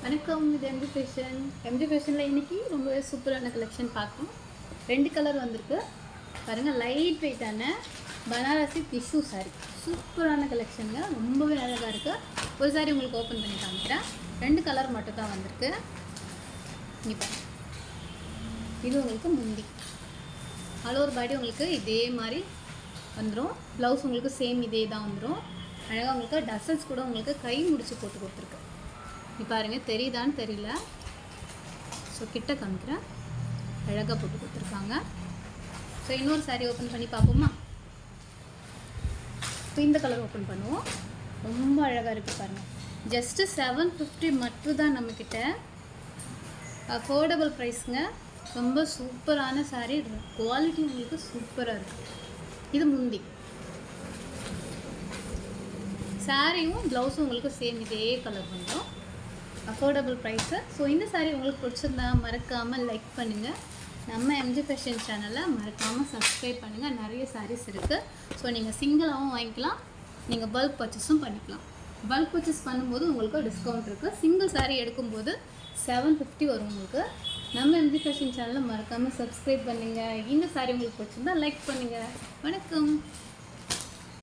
வணக்கம், இது MG fashion. MG ஃபேஷனில் இன்றைக்கி ரொம்பவே சூப்பரான கலெக்ஷன் பார்க்கணும். 2 கலர் வந்திருக்கு பாருங்கள். லைட் வெயிட்டான பனாரசி டிஷ்யூ சாரீ, சூப்பரான கலெக்ஷனுங்க. ரொம்பவே அழகாக இருக்குது. ஒரு சாரீ உங்களுக்கு ஓப்பன் பண்ணி காமிக்கிறேன். 2 கலர் மட்டும் தான் வந்திருக்கு. இப்போ இது உங்களுக்கு முந்தி ஆல் ஓவர் பாடி உங்களுக்கு இதே மாதிரி வந்துடும். ப்ளவுஸ் உங்களுக்கு சேம் இதே தான் வந்துடும். அழகாக உங்களுக்கு டசல்ஸ் கூட உங்களுக்கு கை முடிச்சு போட்டு கொடுத்துருக்கு. இப்போ பாருங்கள், தெரியுதான்னு தெரியல. ஸோ கிட்ட காமிக்கிறேன். அழகாக போட்டு கொடுத்துருக்காங்க. ஸோ இன்னொரு சாரீ ஓப்பன் பண்ணி பார்ப்போமா? இப்போ இந்த கலர் ஓப்பன் பண்ணுவோம். ரொம்ப அழகாக இருக்குது பாருங்கள். ஜஸ்ட்டு 750 மட்டும் தான் நம்மக்கிட்ட. அஃபோர்டபுள் ப்ரைஸுங்க. ரொம்ப சூப்பரான சாரீ. குவாலிட்டி உங்களுக்கு சூப்பராக இருக்குது. இது முந்தி சாரியும் ப்ளவுஸும் உங்களுக்கு சேம் இதே கலர் வந்துடும். Affordable price. ஸோ இந்த சாரீ உங்களுக்கு பிடிச்சிருந்தா மறக்காமல் லைக் பண்ணுங்கள். நம்ம எம்ஜி ஃபேஷன் சேனலை மறக்காமல் சப்ஸ்கிரைப் பண்ணுங்கள். நிறைய சாரீஸ் இருக்குது. ஸோ நீங்கள் சிங்கிளாகவும் வாங்கிக்கலாம், நீங்கள் பல்க் பர்ச்சேஸும் பண்ணிக்கலாம். பல்க் பர்ச்சேஸ் பண்ணும்போது உங்களுக்கு டிஸ்கவுண்ட் இருக்குது. சிங்கிள் சாரீ எடுக்கும்போது 750 வரும் உங்களுக்கு. நம்ம எம்ஜி ஃபேஷன் சேனலை மறக்காமல் சப்ஸ்கிரைப் பண்ணுங்கள். இந்த சாரீ உங்களுக்கு பிடிச்சிருந்தா லைக் பண்ணுங்கள். வணக்கம்.